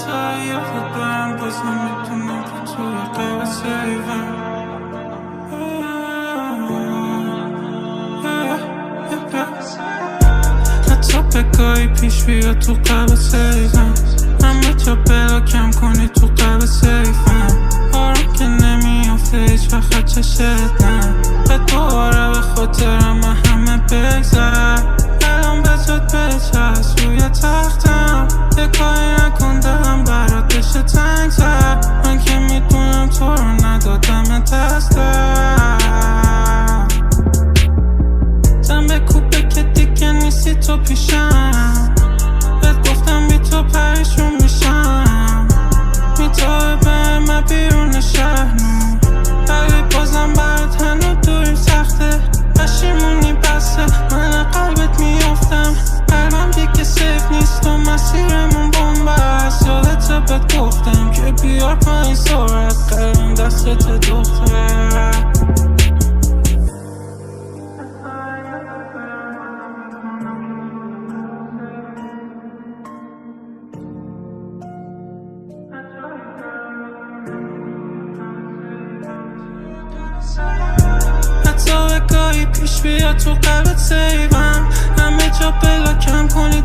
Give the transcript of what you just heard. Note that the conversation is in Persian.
حتی یادت برم بازم میتونم که توی قلبت سیوم. حتی بگاهی پیش بیاد تو قلبت سیوم. همه جا بلاکم کنی تو قلبت سیفم. آرام که نمیافته هیچ وقت چشت نه. به دوباره به خاطرم همه بگذر. الان به جد بچست روی تختم. یه کاری نکن دلم برات بشه تنگ‌تر. من که میدونم تو رو ندادم دستم. زن به کوبه که دیگه نیستی تو پیشم. بهت گفتم بی تو پریشون میشم. میتوه به من بیرون شهر نو. ولی بازم برات هنو دوریم سخته. پشیمونی بسته من قلبت میافتم. قلبم دیگه سیف نیست و مسیرمون بومبست. یادت بهت گفتم که بیار پایین سرعت. قلبم دستت دختر. حتی بگاهی پیش بیاد تو قلبت سیوم. همه جا بلاکم کنی